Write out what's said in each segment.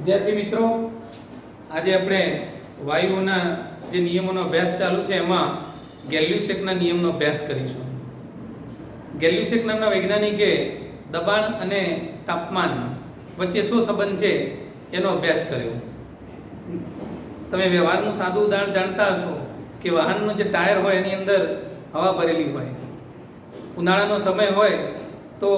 વિદ્યાર્થી મિત્રો, આજે આપણે વાયુઓના જે નિયમોનો અભ્યાસ ચાલુ છે એમાં ગેલ્યુસેકના નિયમનો અભ્યાસ કરીશું. ગેલ્યુસેક નામના વૈજ્ઞાનિકે દબાણ અને તાપમાન વચ્ચે શું સંબંધ છે એનો અભ્યાસ કર્યો. તમે વ્યવહારનું સાદું ઉદાહરણ જાણતા હશો કે વાહનનું જે ટાયર હોય એની અંદર હવા ભરેલી હોય. ઉનાળાનો સમય હોય તો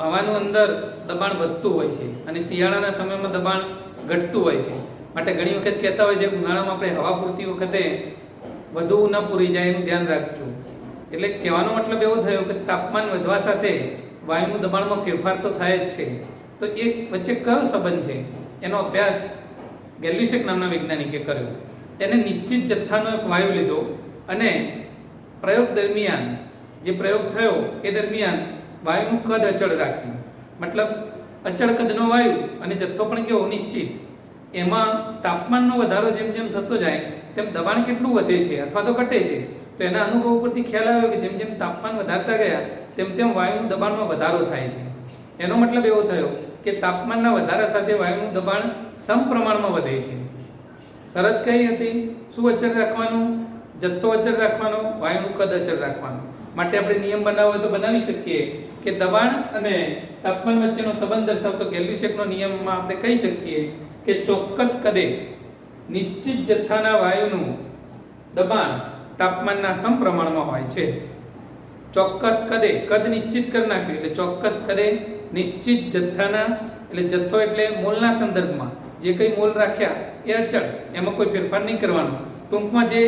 હવાનું અંદર દબાણ વધતું હોય છે અને શિયાળાના સમયમાં દબાણ ઘટતું હોય છે. માટે ઘણી વખત કહેતા હોય છે કે ઉનાળામાં આપણે હવા પૂરતી વખતે વધુ ન પૂરી જાય એનું ધ્યાન રાખજો. એટલે કહેવાનો મતલબ એવો થયો કે તાપમાન વધવા સાથે વાયુનું દબાણમાં ફેરફાર તો થાય જ છે. તો એ વચ્ચે કયો સંબંધ છે એનો અભ્યાસ ગેલ્યુસેક નામના વૈજ્ઞાનિકે કર્યો. એને નિશ્ચિત જથ્થાનો એક વાયુ લીધો અને પ્રયોગ દરમિયાન જે પ્રયોગ થયો એ દરમિયાન વાયુનું કદ અચળ રાખ્યું. મતલબ અચળ કદનો વાયુ અને જથ્થો પણ કેવો નિશ્ચિત. એમાં તાપમાનનો વધારો જેમ જેમ થતો જાય તેમ દબાણ કેટલું વધે છે અથવા તો ઘટે છે. તો એના અનુભવ પરથી ખ્યાલ આવ્યો કે જેમ જેમ તાપમાન વધારતા ગયા તેમ તેમ વાયુનું દબાણમાં વધારો થાય છે. એનો મતલબ એવો થયો કે તાપમાનના વધારા સાથે વાયુનું દબાણ સમપ્રમાણમાં વધે છે. શરત કઈ હતી? શું અચળ રાખવાનું? જથ્થો અચળ રાખવાનો, વાયુનું કદ અચળ રાખવાનું. માટે આપણે નિયમ બનાવવો હોય તો બનાવી શકીએ કે દબાણ અને તાપમાન વચ્ચેનો સંબંધ દર્શાવતો ગેલ્યુસેકનો નિયમમાં આપણે કહી શકીએ કે ચોક્કસ કદે નિશ્ચિત જથ્થાના વાયુનું દબાણ તાપમાનના સમપ્રમાણમાં હોય છે. ચોક્કસ કદે, કદ નિશ્ચિત કરી નાખ્યું એટલે ચોક્કસ કદે નિશ્ચિત જથ્થાના, એટલે જથ્થો એટલે મોલના સંદર્ભમાં જે કંઈ મોલ રાખ્યા એ અચળ, એમાં કોઈ ફેરફાર નહીં કરવાનો. ટૂંકમાં જે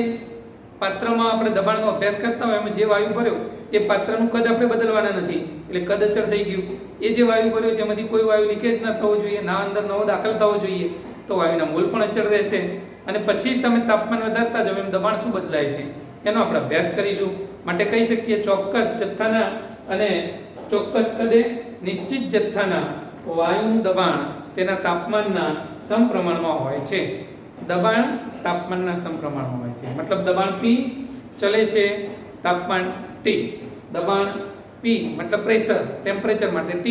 પાત્રમાં આપણે દબાણનો અભ્યાસ કરતા હોય એમાં જે વાયુ ભર્યો એ પાત્રનું કદ આપણે બદલવાના નથી, એટલે કદ અચળ થઈ ગયું. એ જે વાયુ ભર્યો છે એમાંથી કોઈ વાયુ લીકેજ ના થવો જોઈએ, ના અંદર નવો દાખલ થવો જોઈએ, તો વાયુના મોલ પણ અચળ રહેશે. અને પછી તમે તાપમાન વધારતા જાવ એમ દબાણ શું બદલાય છે એનો આપણે અભ્યાસ કરીશું. માટે કહી શકીએ ચોક્કસ જથ્થાના અને ચોક્કસ કદે નિશ્ચિત જથ્થાના વાયુનું દબાણ તેના તાપમાનના સમપ્રમાણમાં હોય છે. દબાણ તાપમાનના સમપ્રમાણમાં હોય છે. મતલબ દબાણ P ચલે છે, તાપમાન T. દબાણ P મતલબ પ્રેશર, ટેમ્પરેચર માટે T.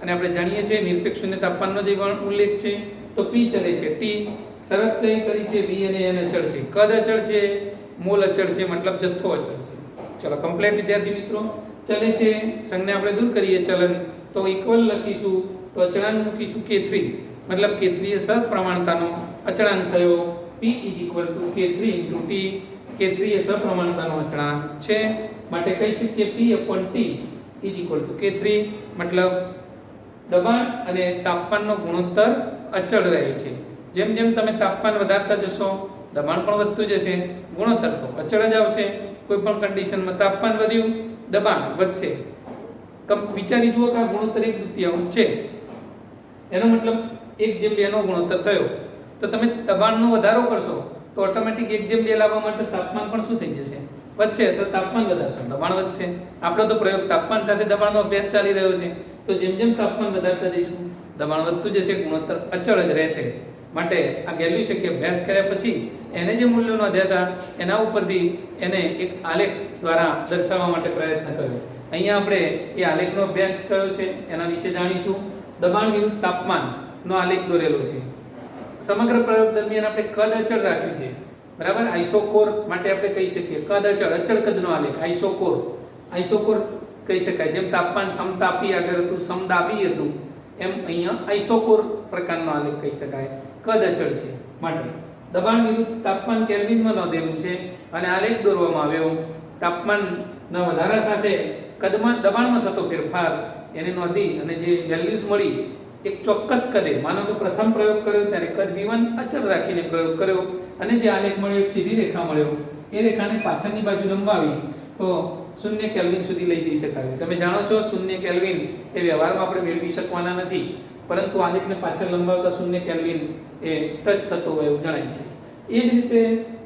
અને આપણે જાણીએ છીએ નિરપેક્ષ શૂન્ય તાપમાનનો જે ઉલ્લેખ છે તો P ચલે છે, T. શરત કઈ કરી છે? V અને N અચળ છે, કદ અચળ છે, મોલ અચળ છે, મતલબ જથ્થો અચળ છે. ચલો કમ્પ્લીટ વિદ્યાર્થી મિત્રો. ચલે છે સંજ્ઞા આપણે દૂર કરીએ ચલન, તો ઇક્વલ લખીશું, તો અચળાંક મૂકીશું K3. મતલબ K3 એ સપ્રમાણતાનો અચળાંક થયો. P K3 × T. K3 એ સપ્રમાણતાનો અચળાંક છે. માટે કહી શકીએ P/T K3. મતલબ દબાણ અને તાપમાનનો ગુણોત્તર અચળ રહે છે. જેમ જેમ તમે તાપમાન વધારતા જશો દબાણ પણ વધતું જશે, ગુણોત્તર તો અચળ જ આવશે. કોઈ પણ કન્ડિશનમાં તાપમાન વધ્યું, દબાણ વધશે. વિચારી જુઓ કે આ ગુણોત્તર 1/2 છે, એનો મતલબ 1/2 નો ગુણોત્તર થયો. તો તમે દબાણનો વધારો કરશો તો ઓટોમેટિક 1/2 લાવવા માટે તાપમાન પણ શું થઈ જશે? વધશે. તો તાપમાન વધારશો, દબાણ વધશે. આપણો તો પ્રયોગ તાપમાન સાથે દબાણનો અભ્યાસ ચાલી રહ્યો છે. તો જેમ જેમ તાપમાન વધારતા જઈશું દબાણ વધતું જશે, ગુણોત્તર અચળ જ રહેશે. માટે આ ગેલ્યુસેકે અભ્યાસ કર્યા પછી એને જે મૂલ્યો નોંધ્યા હતા એના ઉપરથી એને એક આલેખ દ્વારા દર્શાવવા માટે પ્રયત્ન કર્યો. અહીંયા આપણે એ આલેખનો અભ્યાસ કર્યો છે, એના વિશે જાણીશું. દબાણ વિરુદ્ધ તાપમાનનો આલેખ દોરેલો છે. સમગ્ર પ્રયોગ દરમિયાન આપણે કદ અચળ રાખ્યું છે, બરાબર. આઇસોકોર માટે આપણે કહી શકીએ કદ અચળ, અચળ કદનો આલેખ આઇસોકોર. આઇસોકોર કહી શકાય. જેમ તાપમાન સમતાપી આગળ હતું, સમદાબી હતું, એમ અહીંયા આઇસોકોર પ્રકારનો આલેખ કહી શકાય. કદ અચળ છે. માટે દબાણ વિરુદ્ધ તાપમાન કેલ્વિનમાં નોંધેલું છે અને આલેખ દોરવામાં આવ્યો. તાપમાનના વધારા સાથે કદમાં દબાણમાં થતો ફેરફાર એને નોંધી અને જે વેલ્યુઝ મળી એક ચોક્કસ કદે, માનો કે પ્રથમ પ્રયોગ કર્યો ત્યારે કદ V1 અચળ રાખીને પ્રયોગ કર્યો અને જે આલેખ મળ્યો એક સીધી રેખા મળ્યો. એ રેખાને પાછળની બાજુ લંબાવી તો 0 કેલ્વિન સુધી લઈ જઈ શકાય. તમે જાણો છો 0 કેલ્વિન એ વ્યવહારમાં આપણે મેળવી શકવાના નથી, પરંતુ આલેખને પાછળ લંબાવતા 0 કેલ્વિન એ ટચ થતો હોય એવું જણાય છે. એ જ રીતે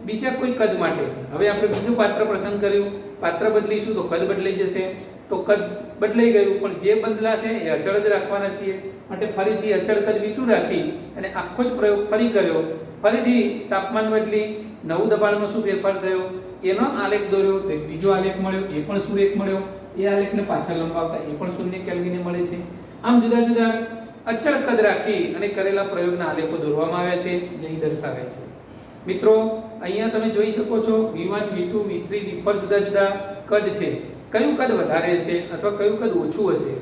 બીજા કોઈ કદ માટે હવે આપણે બીજું પાત્ર પસંદ કર્યું, પાત્ર બદલીશું તો કદ બદલાઈ જશે. તો કદ બદલાઈ ગયું પણ જે બદલાશે એ અચળ જ રાખવાના છીએ. માટે ફરીથી અચળ કદ V2 રાખી અને આખો જ પ્રયોગ ફરી કર્યો. ફરીથી તાપમાન બદલી, નવું દબાણમાં શું ફેરફાર થયો એનો આલેખ દોર્યો, તો બીજો આલેખ મળ્યો, એ પણ સુરેખ મળ્યો. એ આલેખને પાછળ લંબાવતા એ પણ 0 કેલ્વિને મળે છે. આમ જુદા જુદા અચળ કદ રાખી અને કરેલા પ્રયોગના આલેખો દોરવામાં આવ્યા છે, જે અહીં દર્શાવે છે. મિત્રો અહીંયા તમે જોઈ શકો છો V1 V2 V3 V4 જુદા જુદા કદ છે. કયું કદ વધારે છે અથવા કયું કદ ઓછું હશે?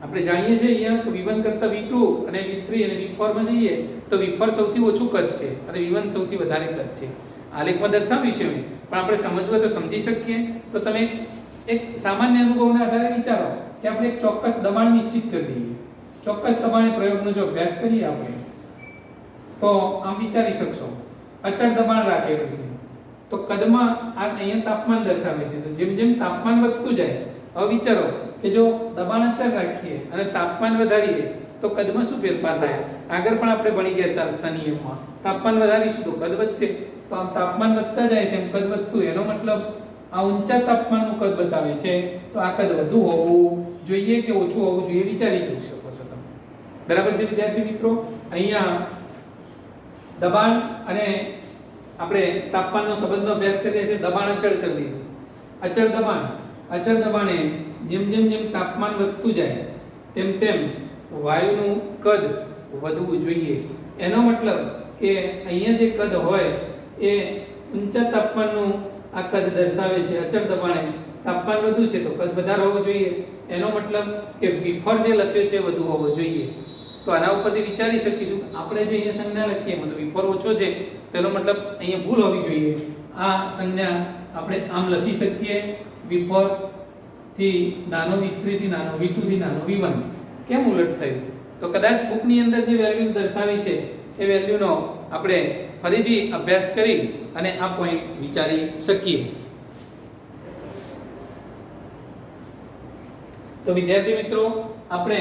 આપણે જાણીએ છીએ અહીંયા કે V1 કરતા V2 અને V3 અને V4 માં જઈએ તો V4 સૌથી ઓછું કદ છે અને V1 સૌથી વધારે કદ છે. આલેખમાં દર્શાવ્યું છે મેં, પણ આપણે સમજવું હોય તો સમજી શકીએ. તો તમે એક સામાન્ય અનુભવના આધારે વિચારો કે આપણે એક ચોક્કસ દબાણ નિશ્ચિત કરી દઈએ. ચોક્કસ દબાણે પ્રયોગનો જો અભ્યાસ કરીએ આપણે તો આમ વિચારી શકશો અચળ દબાણ રાખેલું છે તો કદમાં આ અહીંયા તાપમાન દર્શાવે છે. તો જેમ જેમ તાપમાન વધતું જાય, હવે વિચારો કે જો દબાણ અચળ રાખીએ અને તાપમાન વધારીએ તો કદમાં શું ફેરફાર થાય? આગળ પણ આપણે ભણી ગયા ચાર્લ્સના નિયમમાં, તાપમાન વધારીશું તો કદ વધશે. તો આમ તાપમાન વધતા જાય છે એમ કદ વધતું, એનો મતલબ આ ઊંચા તાપમાનનું કદ બતાવે છે. તો આ કદ વધુ હોવું જોઈએ કે ઓછું હોવું જોઈએ વિચારી જોઈ શકો છો તમે. બરાબર છે વિદ્યાર્થી મિત્રો? અહીંયા દબાણ અને આપણે તાપમાનનો સંબંધનો અભ્યાસ કરીએ છીએ. દબાણ અચળ કરી દીધું. અચળ દબાણે જેમ જેમ જેમ તાપમાન વધતું જાય તેમ તેમ વાયુનું કદ વધવું જોઈએ. એનો મતલબ કે અહીંયા જે કદ હોય એ ઊંચા તાપમાનનું આ કદ દર્શાવે છે. અચળ દબાણે તાપમાન વધુ છે તો કદ વધારે હોવું જોઈએ. એનો મતલબ કે V4 જે લખ્યો છે વધુ હોવો જોઈએ. તો આના ઉપરથી વિચારી શકીશું આપણે જે અહીંયા સંજ્ઞા લખીએ એમાં તો V4 ઓછો છે, તેનો મતલબ અહીંયા ભૂલ હોવી જોઈએ. આ સંજ્ઞા આપણે આમ લખી શકીએ V4 થી નાનો V3 થી નાનો V2 થી નાનો V1. કેમ ઉલટ થયું? તો કદાચ બુકની અંદર જે વેલ્યુઝ દર્શાવી છે એ વેલ્યુનો આપણે ફરીથી અભ્યાસ કરી અને આ પોઈન્ટ વિચારી શકીએ. તો વિદ્યાર્થી મિત્રો આપણે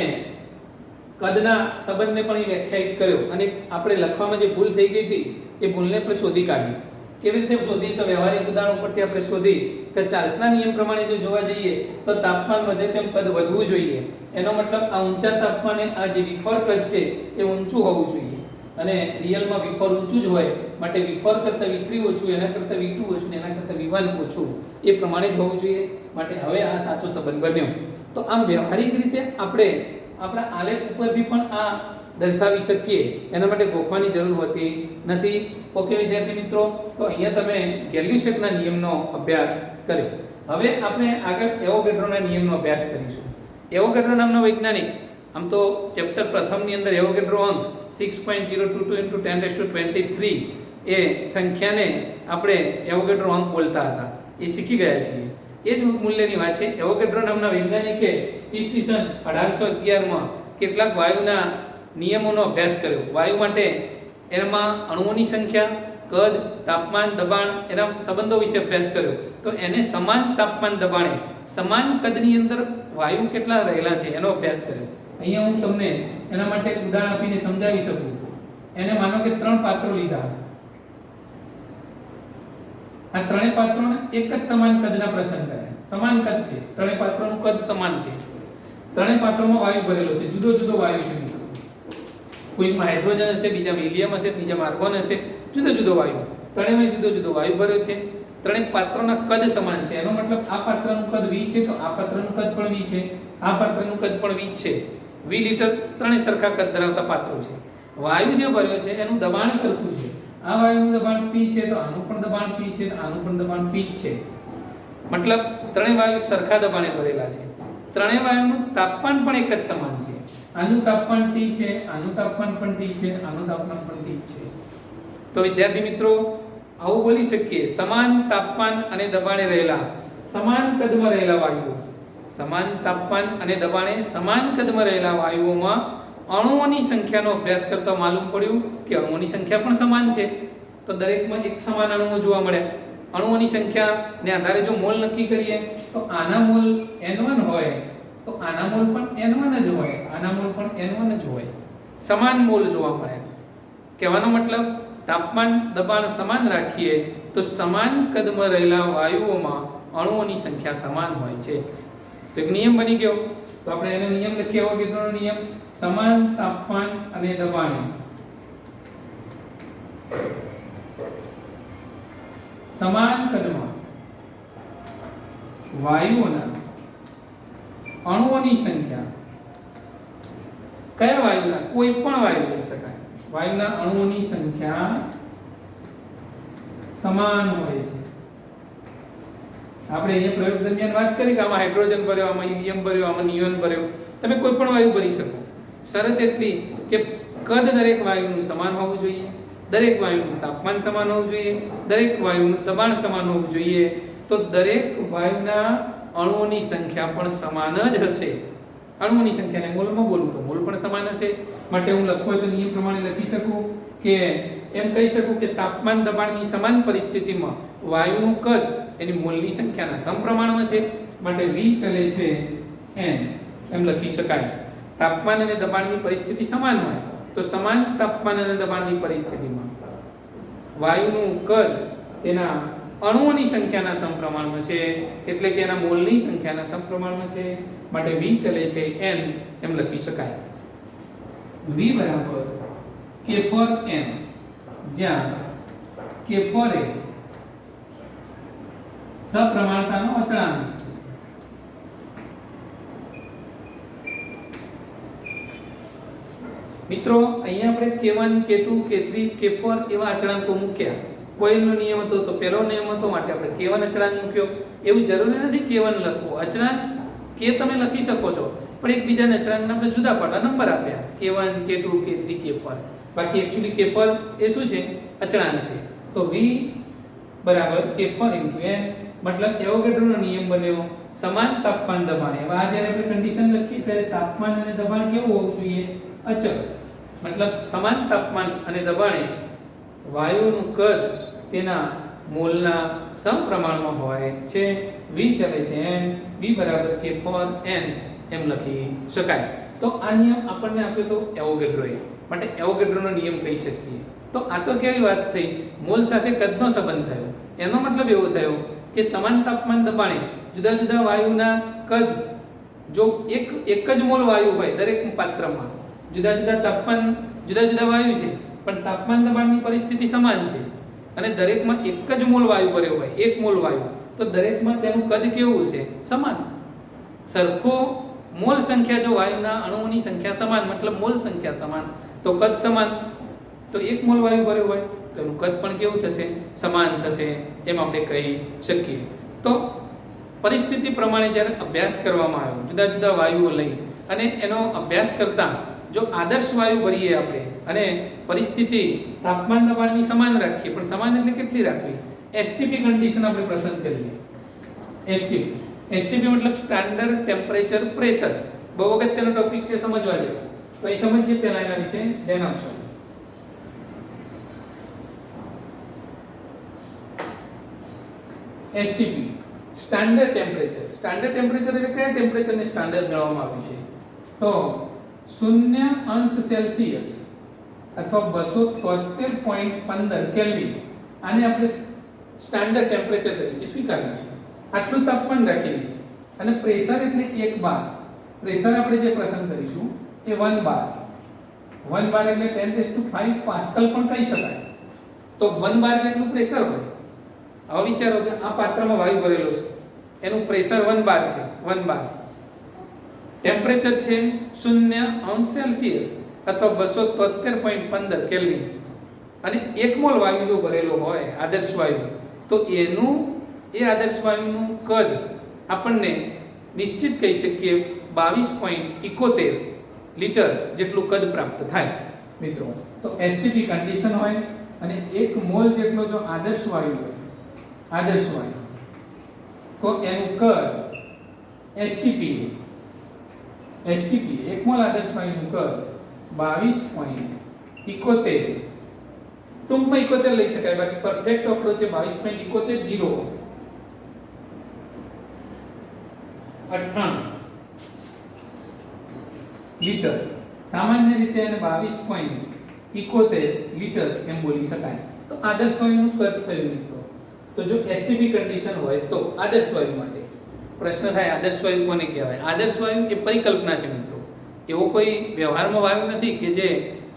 કદના સંબંધને પણ વ્યાખ્યાયિત કર્યો અને આપણે લખવામાં જે ભૂલ થઈ ગઈ હતી એ ભૂલને આપણે શોધી કાઢી. કેવી રીતે શોધી? તો વ્યવહારિક ઉદાહરણ ઉપરથી આપણે શોધી કે ચાર્લ્સના નિયમ પ્રમાણે જો જોવા જઈએ તો તાપમાન વધે તેમ કદ વધવું જોઈએ. એનો મતલબ આ ઊંચા તાપમાને આ જે V4 કદ છે એ ઊંચું હોવું જોઈએ અને રિયલમાં V4 ઊંચું જ હોય માટે V4 કરતાં V3 ઓછું, એના કરતાં V2 ઓછું, એના કરતાં V1 ઓછું એ પ્રમાણે જ હોવું જોઈએ. માટે હવે આ સાચો સંબંધ બન્યો. તો આમ વ્યવહારિક રીતે આપણે આપણા આલેખ ઉપરથી પણ આ દર્શાવી શકીએ. એના માટે ગોખવાની જરૂર હોતી નથી. ઓકે વિદ્યાર્થી મિત્રો, તો અહીંયા તમે ગેલ્યુસેકના નિયમનો અભ્યાસ કર્યો. હવે આપણે આગળ એવોગેડ્રોના નિયમનો અભ્યાસ કરીશું. એવોગેડ્રો નામનો વૈજ્ઞાનિક, આમ તો ચેપ્ટર પ્રથમની અંદર એવોગેડ્રો અંક 6.022 × 10⁻23 એ સંખ્યાને આપણે એવોગેડ્રો અંક બોલતા હતા, એ શીખી ગયા છીએ. એ જ મૂલ્યની વાત છે. એવોગેડ્રો નામના વૈજ્ઞાનિકે ઈસવીસન 1811માં કેટલાક વાયુના નિયમોનો અભ્યાસ કર્યો. વાયુ માટે એમાં અણુઓની સંખ્યા, કદ, તાપમાન, દબાણ એના સંબંધો વિશે અભ્યાસ કર્યો. તો એને સમાન તાપમાન દબાણે સમાન કદની અંદર વાયુ કેટલા રહેલા છે એનો અભ્યાસ કર્યો. અહીંયા હું તમને એના માટે એક ઉદાહરણ આપીને સમજાવી શકું. એને માનો કે 3 પાત્રો લીધા. આ ત્રણેય પાત્રોને એક જ સમાન કદના પ્રસંગ કર્યા. સમાન કદ છે, ત્રણેય પાત્રોનું કદ સમાન છે. ત્રણેય પાત્રોમાં વાયુ ભરેલો છે, જુદો જુદો વાયુ છે. કોઈમાં હાઇડ્રોજન હશે, બીજામાં હિલિયમ હશે, બીજામાં આર્ગોન હશે, જુદો જુદો વાયુ. ત્રણેયમાં જુદો જુદો વાયુ ભર્યો છે. ત્રણેય પાત્રોના કદ સમાન છે. એનો મતલબ આ પાત્રનું કદ V છે તો આ પાત્રનું કદ પણ V છે, આ પાત્રનું કદ પણ V છે. V લીટર ત્રણેય સરખા કદ ધરાવતા પાત્રો છે. વાયુ જે ભર્યો છે એનું દબાણ સરખું છે. આ વાયુનું દબાણ P છે તો આનું પણ દબાણ P છે, આનું પણ દબાણ P છે. મતલબ ત્રણેય વાયુ સરખા દબાણે ભરેલા છે. ત્રણેય વાયુનું તાપમાન પણ એક જ સમાન છે. આનું તાપમાન T છે, આનું તાપમાન પણ T છે, આનું તાપમાન પણ T છે. તો વિદ્યાર્થી મિત્રો આવું બોલી શકીએ, સમાન તાપમાન અને દબાણે રહેલા, સમાન કદમાં રહેલા વાયુઓ, સમાન તાપમાન અને દબાણે સમાન કદમાં રહેલા વાયુઓમાં અણુઓની સંખ્યાનો અભ્યાસ કરતા માલુમ પડ્યું કે અણુઓની સંખ્યા પણ સમાન છે. તો દરેકમાં એક સમાન અણુઓ જોવા મળ્યા. અણુઓની સંખ્યાને આધારે જો મોલ નક્કી કરીએ તો આના મોલ N1 હોય તો આના મોલ પણ N1 જ હોય, આના મોલ પણ N1 જ હોય. સમાન મોલ જોવા મળે. કહેવાનો મતલબ તાપમાન દબાણ સમાન રાખીએ તો સમાન કદમાં રહેલા વાયુઓમાં અણુઓની સંખ્યા સમાન હોય છે. તો એક નિયમ બની ગયો. તો આપણે એનો નિયમ લખીએ, એવોગેડ્રોનો નિયમ. સમાન તાપમાન અને દબાણે સમાન કદમાં વાયુઓના અણુઓની સંખ્યા કયા વાયુના? કોઈ પણ વાયુ લઈ શકાય. વાયુના અણુઓની સંખ્યા સમાન હોય છે. આપણે અહીંયા પ્રયોગ દરમિયાન વાત કરી કે આમાં હાઇડ્રોજન ભર્યો, આમાં હિલિયમ ભર્યો, આમાં નિયોન ભર્યો. તમે કોઈ પણ વાયુ ભરી શકો. શરત એટલી કે કદ દરેક વાયુનું સમાન હોવું જોઈએ, દરેક વાયુનું તાપમાન સમાન હોવું જોઈએ, દરેક વાયુનું દબાણ સમાન હોવું જોઈએ. તો દરેક વાયુના અણુઓની સંખ્યા પણ સમાન જ હશે. અણુઓની સંખ્યાને મોલમાં બોલું તો મોલ પણ સમાન હશે. માટે હું લખવું હોય તો નિયમ પ્રમાણે લખી શકું કે એમ કહી શકું કે તાપમાન દબાણની સમાન પરિસ્થિતિમાં વાયુનું કદ એની મોલની સંખ્યાના સમપ્રમાણમાં છે. માટે V ચલે છે n એમ લખી શકાય. તાપમાન અને દબાણની પરિસ્થિતિ સમાન હોય તો સમાન તાપમાન અને દબાણની પરિસ્થિતિમાં વાયુનું કદ તેના અણુઓની સંખ્યાના સમપ્રમાણમાં છે, એટલે કે એના મોલની સંખ્યાના સમપ્રમાણમાં છે. માટે V ચલે છે n એમ લખી શકાય. V બરાબર k પર n, જ્યાં k પર એ સપ્રમાણતાનો અચળાંક છે. મિત્રો અહીંયા આપણે k1 k2 k3 k4 એવા અચળાંકો મૂક્યા. કોઈનો નિયમ હતો તો પહેલો નિયમ હતો માટે આપણે k1 અચળાંક મૂક્યો. એવું જરૂરી નથી k1 લખવું. અચળાંક k તમે લખી શકો છો, પણ એકબીજાના અચળાંકને આપણે જુદા પાડવા નંબર આપ્યા k1 k2 k3 k4. બાકી એક્ચ્યુઅલી k4 એ શું છે? અચળાંક છે. તો v બરાબર k4 * n, મતલબ એવોગાડ્રોનો નિયમ બન્યો સમાન તાપમાન દબાણ. હવે આ જ્યારે આપણે કન્ડિશન લખીએ ત્યારે તાપમાન અને દબાણ કેવું હોવું જોઈએ? અચળ. મતલબ સમાન તાપમાન અને દબાણે વાયુનું કદ તેના મોલના સમપ્રમાણમાં હોય છે. V ચલે છે n, V બરાબર k4 n એમ લખી શકાય. તો આ નિયમ આપણને આપ્યો તો એવોગાડ્રોએ, માટે એવોગાડ્રોનો નિયમ કહી શકીએ. તો આ તો કેવી વાત થઈ? મોલ સાથે કદનો સંબંધ થયો. એનો મતલબ એવો થયો કે સમાન તાપમાન દબાણે જુદા જુદા વાયુના કદ, જો એક જ મોલ વાયુ હોય દરેક પાત્રમાં, જુદા જુદા તાપમાન જુદા જુદા વાયુ છે પણ તાપમાન દબાણની પરિસ્થિતિ સમાન છે, અને દરેકમાં એક જ મોલ વાયુ ભર્યો હોય, એક મોલ વાયુ, તો દરેકમાં તેનું કદ કેવું છે? સમાન. સરખો મોલ સંખ્યા, જો વાયુના અણુઓની સંખ્યા સમાન મતલબ મોલ સંખ્યા સમાન, તો કદ સમાન. તો એક મોલ વાયુ ભર્યો હોય તો એનું કદ પણ કેવું થશે? સમાન થશે. એમ આપણે કહી શકીએ. તો પરિસ્થિતિ પ્રમાણે જ્યારે અભ્યાસ કરવામાં આવ્યો જુદા જુદા વાયુઓ લઈ અને એનો અભ્યાસ કરતા જો આદર્શ વાયુ ભરીએ આપણે અને પરિસ્થિતિ તાપમાન દબાણની સમાન રાખીએ, પણ સમાન એટલે કેટલી રાખવી? એસટીપી કન્ડિશન આપણે પસંદ કરીએ. એસટીપી મતલબ સ્ટાન્ડર્ડ ટેમ્પરેચર પ્રેશર. બહુ અગત્યનો ટોપિક છે, સમજવા જેવો. તો એ સમજીએ પહેલા એના વિશે ધ્યાન આપશો. STP standard temperature. Standard temperature એટલે કયા ટેમ્પરેચરને સ્ટાન્ડર્ડ ગણવામાં આવ્યું છે? તો 0°C અથવા 273.15 કેલ્વિન, આને આપણે સ્ટાન્ડર્ડ ટેમ્પરેચર તરીકે સ્વીકાર્યું છે. આટલું તાપમાન રાખી લઈએ. અને પ્રેશર એટલે 1 બાર. પ્રેશર આપણે જે પસંદ કરીશું એ 1 બાર. 1 બાર એટલે 10⁵ પાસ્કલ પણ કહી શકાય. તો 1 બાર જેટલું પ્રેશર હોય. હવે વિચારો કે આ પાત્રમાં વાયુ ભરેલો છે, એનું પ્રેશર 1 બાર છે. 1 બાર. ટેમ્પરેચર છે 0°C અથવા 273.15 કેલ્વિન, અને 1 મોલ વાયુ જો ભરેલો હોય આદર્શ વાયુ, તો એ આદર્શ વાયુનું કદ આપણને નિશ્ચિત કહી શકીએ 22.71 લિટર જેટલું કદ પ્રાપ્ત થાય. મિત્રો, તો એસટીપી કન્ડિશન હોય અને 1 મોલ જેટલો જો આદર્શ વાયુ હોય, તો એનું કદ એસટીપી 1 મોલ આદર્શ વાયુનું કદ 22.71, ટૂંકમાં 71 લઈ શકાય, બાકી પરફેક્ટ આંકડો છે 22.71 લિટર. સામાન્ય રીતે એને 22.71 લિટર એમ બોલી શકાય. તો આદર્શ વાયુનું કદ થયું મિત્રો. તો જો એસટીપી કન્ડિશન હોય તો આદર્શ વાયુ માટે પ્રશ્ન થાય, આદર્શ વાયુ કોને કહેવાય? આદર્શ વાયુ એ પરિકલ્પના છે મિત્રો. એવો કોઈ વ્યવહારમાં વાયુ નથી કે જે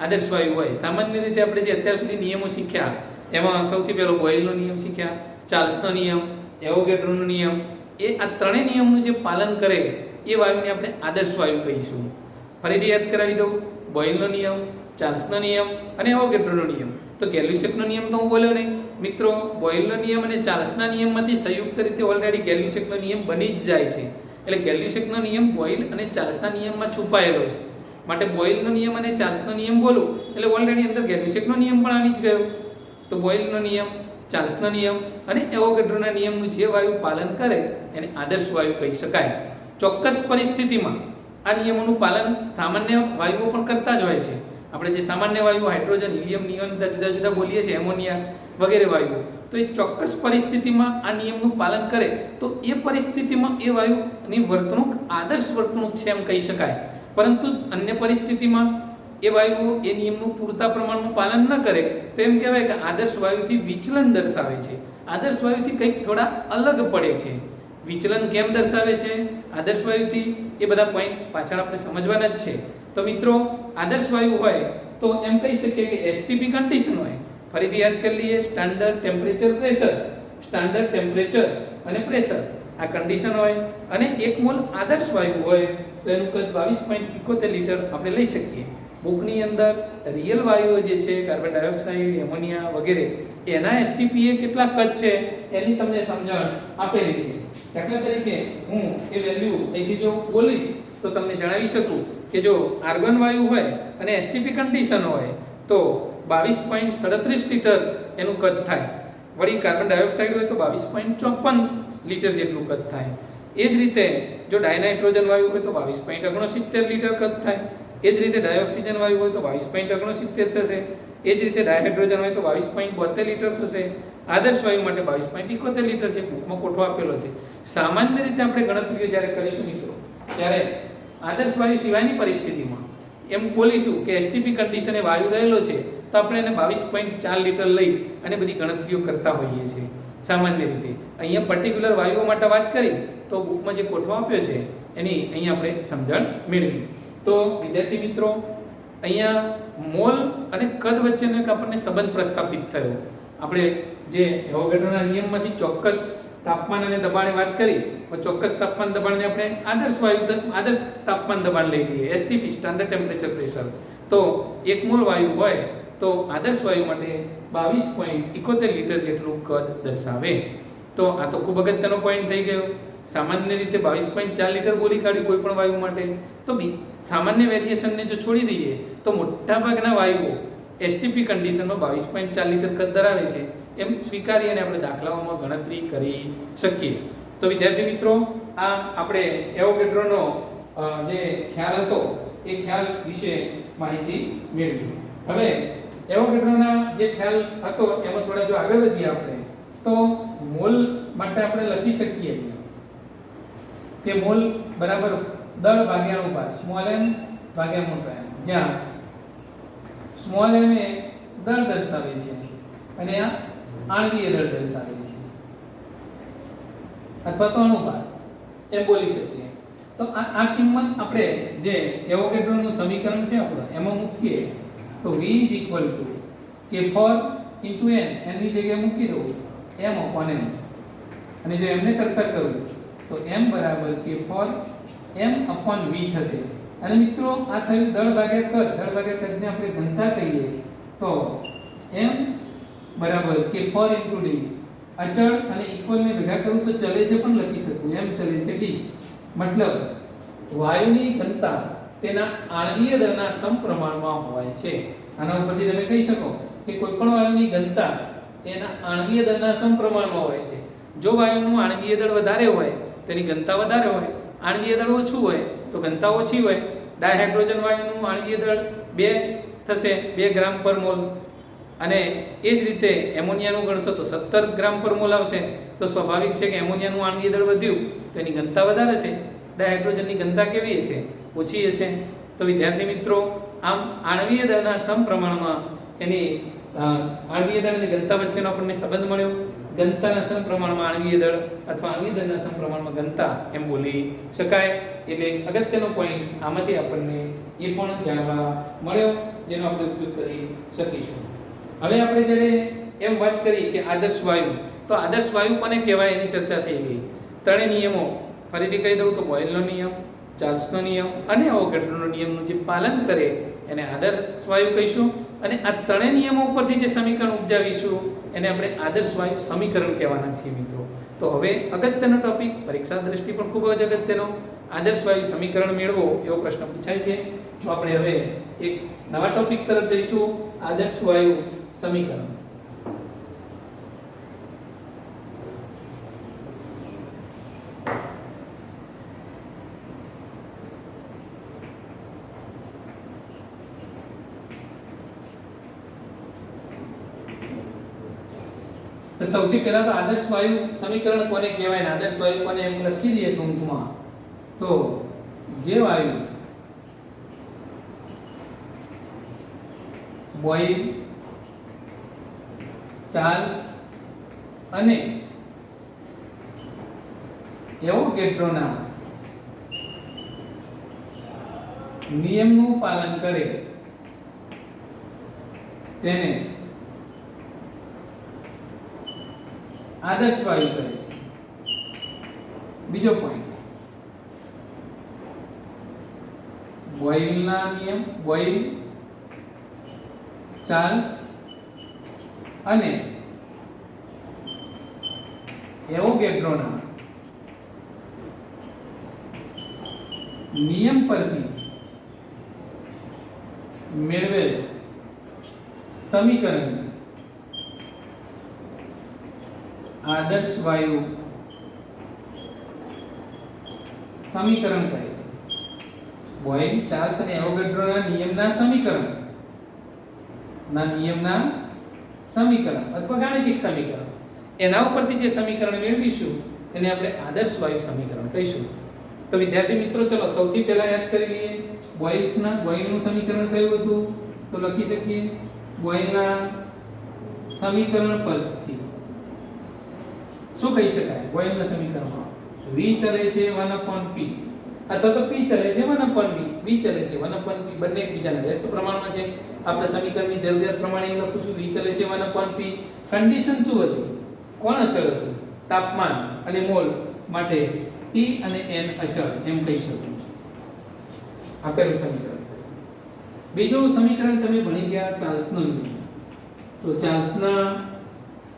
આદર્શ વાયુ હોય. સામાન્ય રીતે આપણે જે અત્યાર સુધી નિયમો શીખ્યા એમાં સૌથી પહેલો બોયલનો નિયમ શીખ્યા, ચાર્લ્સનો નિયમ, એવોગાડ્રોનો નિયમ. એ આ ત્રણેય નિયમનું જે પાલન કરે એ વાયુને આપણે આદર્શ વાયુ કહીશું. ફરીથી યાદ કરાવી દઉં બોયલનો નિયમ, ચાર્લ્સનો નિયમ અને એવોગેડ્રોનો નિયમ. તો ગેલ્યુસેકનો નિયમ તો હું બોલ્યો નહીં મિત્રો. બોયલનો નિયમ અને ચાર્લ્સના નિયમમાંથી સંયુક્ત રીતે ઓલરેડી ગેલ્યુસેકનો નિયમ બની જ જાય છે. એટલે ગેલ્યુસેકનો નિયમ બોયલ અને ચાર્લ્સના નિયમમાં છુપાયેલો છે. માટે બોયલનો નિયમ અને ચાર્લ્સનો નિયમ બોલું એટલે ઓલરેડી અંદર ગેલ્યુસેકનો નિયમ પણ આવી જ ગયો. તો બોયલનો નિયમ, ચાર્લ્સનો નિયમ અને એવોગેડ્રોના નિયમનું જે વાયુ પાલન કરે એને આદર્શ વાયુ કહી શકાય. ચોક્કસ પરિસ્થિતિમાં આ નિયમોનું પાલન સામાન્ય વાયુઓ પણ કરતા જ હોય છે. આપણે જે સામાન્ય વાયુઓ હાઇડ્રોજન, હિલિયમ, નિયોન જુદા જુદા બોલીએ છીએ, એમોનિયા વગેરે વાયુઓ, તો એ ચોક્કસ પરિસ્થિતિમાં આ નિયમનું પાલન કરે તો એ પરિસ્થિતિમાં એ વાયુની વર્તણૂક આદર્શ વર્તણૂક છે એમ કહી શકાય. પરંતુ અન્ય પરિસ્થિતિમાં એ વાયુઓ એ નિયમનું પૂરતા પ્રમાણમાં પાલન ન કરે તો એમ કહેવાય કે આદર્શ વાયુથી વિચલન દર્શાવે છે. આદર્શ વાયુથી કંઈક થોડા અલગ પડે છે. વિચલન કેમ દર્શાવે છે આદર્શ વાયુથી, એ બધા પોઈન્ટ પાછળ આપણે સમજવાના જ છે. તો મિત્રો આદર્શ વાયુ હોય તો એમ કહી શકીએ કે એસટીપી કન્ડિશન હોય. ફરીથી યાદ કરી લઈએ, standard temperature pressure, standard temperature અને પ્રેશર આ કન્ડિશન હોય. અને 1 મોલ આદર્શ વાયુ હોય તો એનું કદ 22.71 લીટર આપણે લઈ શકીએ. બુકની અંદર રિયલ વાયુઓ જે છે કાર્બન ડાયોક્સાઇડ, એમોનિયા વગેરે એના એસટીપી એ કેટલા કદ છે એની તમને સમજણ આપેલી છે. દાખલા તરીકે હું એ વેલ્યુ અહીંથી જો બોલીશ તો તમને જણાવી શકું કે જો આર્ગન વાયુ હોય અને એસટીપી કન્ડિશન હોય તો 22.37 લીટર એનું કદ થાય. વળી કાર્બન ડાયોક્સાઇડ હોય તો 22.54 લીટર જેટલું કદ થાય. એ જ રીતે જો ડાયનાઇટ્રોજન વાયુ હોય તો 22.69 લીટર કદ થાય. એ જ રીતે ડાયોક્સિજન વાયુ હોય તો 22.69 થશે. એ જ રીતે ડાયહાઇડ્રોજન હોય તો 22.72 લીટર થશે. આદર્શ વાયુ માટે 22.71 લીટર છે, બુકમાં કોઠો આપેલો છે. સામાન્ય રીતે આપણે ગણતરીઓ જ્યારે કરીશું મિત્રો ત્યારે આદર્શ વાયુ સિવાયની પરિસ્થિતિમાં એમ બોલીશું કે એસટીપી કન્ડિશને વાયુ રહેલો છે તો આપણે એને 22.4 લીટર લઈ અને બધી ગણતરીઓ કરતા હોઈએ છીએ સામાન્ય રીતે. અહીંયા પર્ટિક્યુલર વાયુઓ માટે વાત કરી તો બુકમાં જે કોઠો આપ્યો છે એની અહીંયા આપણે સમજણ મેળવી. તો વિદ્યાર્થી મિત્રો અહીંયા મોલ અને કદ વચ્ચેનો એક આપણને સંબંધ પ્રસ્થાપિત થયો. આપણે જે એવોગેડ્રોના નિયમમાંથી ચોક્કસ તાપમાન અને દબાણની વાત કરી તો ચોક્કસ તાપમાન દબાણને આપણે આદર્શ તાપમાન દબાણ લઈ લઈએ, એસટીપી સ્ટાન્ડર્ડ ટેમ્પરેચર પ્રેશર. તો 1 મોલ વાયુ હોય તો આદર્શ વાયુ માટે 22.71 લીટર જેટલું કદ દર્શાવે. તો આ તો ખૂબ અગત્યનો પોઈન્ટ થઈ ગયો. સામાન્ય રીતે 22.4 લીટર બોલી કાઢી કોઈ પણ વાયુ માટે. તો સામાન્ય વેરિએશનને જો છોડી દઈએ તો મોટાભાગના વાયુઓ એસટીપી કન્ડિશનમાં 22.4 લીટર કદ ધરાવે છે એમ સ્વીકારી અને આપણે દાખલાઓમાં ગણતરી કરી શકીએ. તો વિદ્યાર્થી મિત્રો આ આપણે એવોગેડ્રોનો જે ખ્યાલ હતો એ ખ્યાલ વિશે માહિતી મેળવી. હવે એવોગેડ્રોના જે ખ્યાલ હતો એમાં થોડા જો આગળ વધીએ આપણે તો મોલ માટે આપણે લખી શકીએ કે મોલ બરાબર દળ ભાગ્યા અનુપાત, સ્મોલ m ભાગ્યા મોટા m, જ્યાં સ્મોલ m એ દળ દર્શાવે છે અને આ આણ્વીય દળ દર્શાવે છે અથવા તો અનુપાત એમ બોલી શકીએ. તો આ કિંમત આપણે જે એવોગેડ્રોનું સમીકરણ છે આપણું એમાં મૂકીએ તો v K4 n ની જગ્યાએ મૂકી દઉં m/n અને જો એમને કરતા કરું તો m બરાબર K4 m/v થશે. અને મિત્રો આ થયું દળ ભાગ્યા કદને આપણે ઘનતા કહીએ તો m બરાબર K4 * d. અચળ અને ઇક્વલ ને ભેગા કરું તો ચલે છે પણ લખી શકું m ચલે છે d. મતલબ વાયુની ઘનતા તેના આણ્વીય દળના સમપ્રમાણમાં હોય છે. આના ઉપરથી તમે કહી શકો કે કોઈ પણ વાયુની ઘનતા તેના આણ્વીય દળના સમપ્રમાણમાં હોય છે. જો વાયુનું આણ્વીય દળ વધારે હોય તેની ઘનતા વધારે હોય, આણ્વીય દળ ઓછું હોય તો ઘનતા ઓછી હોય. ડાયહાઇડ્રોજન વાયુનું આણ્વીય દળ 2 થશે, 2 ગ્રામ પર મોલ. અને એ જ રીતે એમોનિયાનું ગણશો તો 17 ગ્રામ પર મોલ આવશે. તો સ્વાભાવિક છે કે એમોનિયાનું આણ્વીય દળ વધ્યું તો એની ઘનતા વધારે છે, ડાયહાઇડ્રોજનની ઘનતા કેવી હશે? ઓછી હશે. તો વિદ્યાર્થી મિત્રો આમ આણ્વીય દળના સમપ્રમાણમાં એની આણ્વીય દળ અને ઘનતા વચ્ચેનો આપણને સંબંધ મળ્યો. ઘનતાના સમપ્રમાણમાં આણ્વીય દળ અથવા આણ્વીય દળના સમપ્રમાણમાં ઘનતા એમ બોલી શકાય. એટલે અગત્યનો પોઈન્ટ આમાંથી આપણને એ પણ જાણવા મળ્યો જેનો આપણે ઉપયોગ કરી શકીશું. હવે આપણે જ્યારે એમ વાત કરી કે આદર્શ વાયુ, તો આદર્શ વાયુ કોને કહેવાય એની ચર્ચા થઈ ગઈ. ત્રણેય નિયમો ફરીથી કહી દઉં તો બોયલનો નિયમ, ચાર્લ્સનો નિયમ અને એવોગેડ્રોનો નિયમનું જે પાલન કરે એને આદર્શ વાયુ કહીશું અને આ ત્રણેય નિયમો ઉપરથી જે સમીકરણ ઉપજાવીશું એને આપણે આદર્શ વાયુ સમીકરણ કહેવાના છીએ મિત્રો. તો હવે અગત્યનો ટોપિક, પરીક્ષા દ્રષ્ટિ પણ ખૂબ જ અગત્યનો, આદર્શ વાયુ સમીકરણ મેળવો એવો પ્રશ્ન પૂછાય છે. તો આપણે હવે એક નવા ટોપિક તરફ જઈશું, આદર્શ વાયુ સમીકરણ. તો સૌથી પહેલા તો આદર્શ વાયુ સમીકરણ કોને કહેવાય ને આદર્શ વાયુ કોને એમ લખી દઈએ ટૂંકમાં. તો જે વાયુ બોઇલ, ચાર્લ્સ અને એવોગેડ્રોના નિયમનું પાલન કરે તેને આદર્શ વાયુ કહે છે. બીજો પોઈન્ટ, બોઇલના નિયમ, બોઇલ, ચાર્લ્સ અને એવોગેડ્રોના નિયમ પરથી મેળવેલ સમીકરણ આદર્શ વાયુ સમીકરણ કહે છે. બોઇલ, ચાર્લ્સ અને એવોગેડ્રોના નિયમના સમીકરણ અથવા ગાણિતિક સમીકરણ, એના ઉપરથી જે સમીકરણ મેળવીશું એને આપણે આદર્શ વાયુ સમીકરણ કહીશું. તો વિદ્યાર્થી મિત્રો, ચલો સૌથી પહેલા યાદ કરી લઈએ બોઇલનું સમીકરણ કયું હતું. તો લખી શકીએ બોઇલના સમીકરણ પરથી શું કહી શકાય? બોઇલના સમીકરણમાં v ચલે છે 1/p અથવા તો p ચલે છે 1/v, v ચલે છે 1/p, બંને એકબીજાના વ્યસ્ત પ્રમાણમાં છે. આપણે સમીકરણની જરૂરિયાત પ્રમાણે લખું છું v ચલે છે 1/p. કન્ડિશન શું હતી? કોણ અચળ હતું? તાપમાન અને મોલ માટે t અને n અચળ એમ કહી શકું. આપેલું સમીકરણ. બીજું સમીકરણ તમે ભણી ગયા ચાર્લ્સનો નિયમ. તો ચાર્લ્સના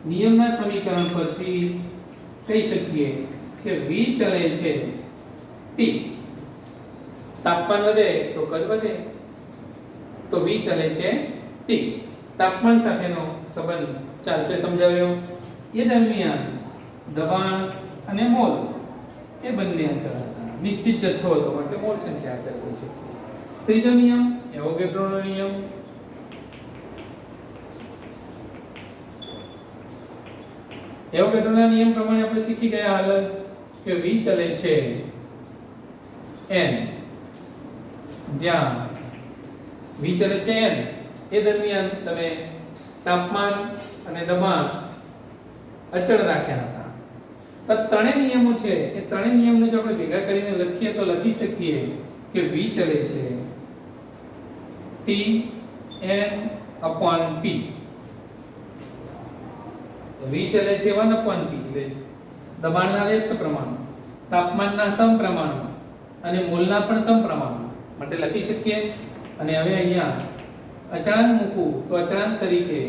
નિયમના સમીકરણ પરથી કહી શકીએ કે v ચલે છે t, તાપમાન વધે તો કદ વધે, તો v ચલે છે t. તાપમાન સાથેનો સંબંધ ચાર્લ્સે સમજાવ્યો. એ દરમિયાન દબાણ અને મોલ એ બંને અચળ હતા, નિશ્ચિત જથ્થો હતો માટે મોલ સંખ્યા અચળ કહી શકીએ. ત્રીજો નિયમ એવોગેડ્રોનો નિયમ. એવોગેડ્રોના નિયમ પ્રમાણે આપણે શીખી ગયા હાલ કે v ચલે છે n, જ્યાં v ચલે છે n એ દરમિયાન તમે તાપમાન અને દબાણ અચળ રાખ્યા હતા. તો ત્રણેય નિયમો છે એ ત્રણેય નિયમને જો આપણે ભેગા કરીને લખીએ તો લખી શકીએ કે v ચલે છે t n/p. v ચલે છે 1/p એટલે દબાણના વ્યસ્ત પ્રમાણમાં, તાપમાનના સમપ્રમાણમાં અને મોલના પણ સમપ્રમાણમાં માટે લખી શકીએ. અને હવે અહીંયા અચળાંક મૂકું તો અચળાંક તરીકે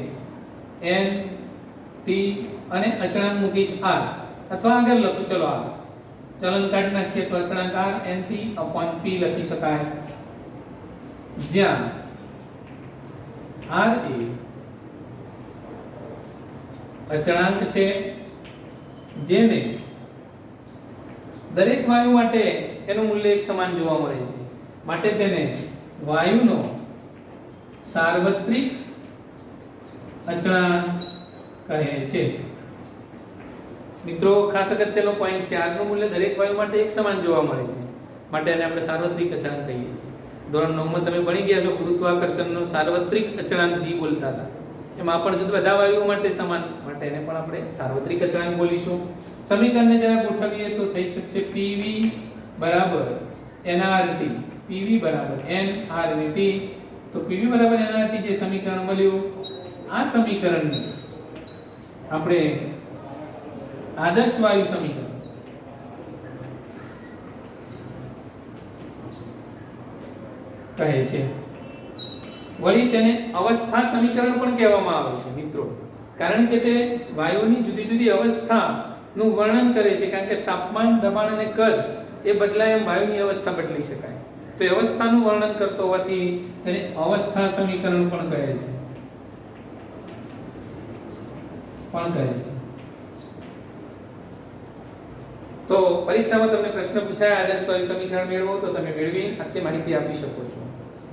n, t અને અચળાંક મૂકીશ r, અથવા આગળ લખું, ચલો આ ચલન કાઢી નાખીએ તો અચળાંક r nt/p લખી શકાય, જ્યાં r એ અચળાંક છે જેને દરેક વાયુ માટે એનું મૂલ્ય એક સમાન જોવા મળે છે, માટે તેને વાયુનો સાર્વત્રિક અચળાંક કહે છે. મિત્રો, ખાસ અગત્યનો પોઈન્ટ છે, r નું મૂલ્ય દરેક વાયુ માટે એક સમાન જોવા મળે છે, માટે એને આપણે સાર્વત્રિક અચળાંક કહીએ છીએ. ધોરણ 9 માં તમે ભણી ગયા છો ગુરુત્વાકર્ષણનો સાર્વત્રિક અચળાંક g બોલતા હતા. એમાં પણ જો બધા વાયુઓ માટે સમાન, માટે એને પણ આપણે સાર્વત્રિક અચળાંક બોલીશું. સમીકરણને જરા ગોઠવીએ તો થઈ શકશે PV બરાબર nRT, PV બરાબર nRT. તો PV બરાબર nRT જે સમીકરણ મળ્યું, આ સમીકરણને આપણે આદર્શ વાયુ સમીકરણ કહે છે. વળી તેને અવસ્થા સમીકરણ પણ કહેવામાં આવે છે મિત્રો, કારણ કે તે વાયુની જુદી જુદી અવસ્થાનું વર્ણન કરે છે, કારણ કે તાપમાન, દબાણ અને કદ એ બદલાય એમ વાયુની અવસ્થા બદલી શકાય, તો એ અવસ્થાનું વર્ણન કરતો હોવાથી તેને અવસ્થા સમીકરણ પણ કહે છે. તો પરીક્ષામાં તમને પ્રશ્ન પૂછાય આદર્શ વાયુ સમીકરણ મેળવો તો તમે મેળવી આટલી માહિતી આપી શકો છો.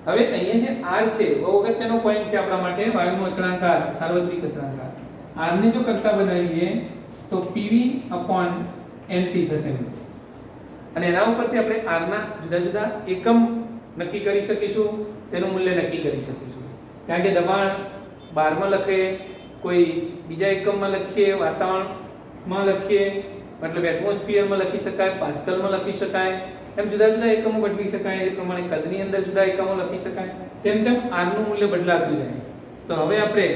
હવે અહીંયા જે r છે બહુ અગત્યનો પોઈન્ટ છે આપણા માટે, વાયુનો અચળાંક r, સાર્વત્રિક અચળાંક r ને જો કરતા બનાવીએ તો PV/NT થશે અને એના ઉપરથી આપણે r ના જુદા જુદા એકમ નક્કી કરી શકીશું, તેનું મૂલ્ય નક્કી કરી શકીશું. કારણ કે દબાણ બારમાં લખે, કોઈ બીજા એકમમાં લખીએ, વાતાવરણમાં લખીએ, મતલબ એટમોસ્ફિયરમાં લખી શકાય, પાસ્કલમાં લખી શકાય, એમ જુદા જુદા એકમો બદલી શકાય, એ પ્રમાણે કદની અંદર જુદા એકમો લખી શકાય, તેમ તેમ r નું મૂલ્ય બદલાતું જાય. તો હવે આપણે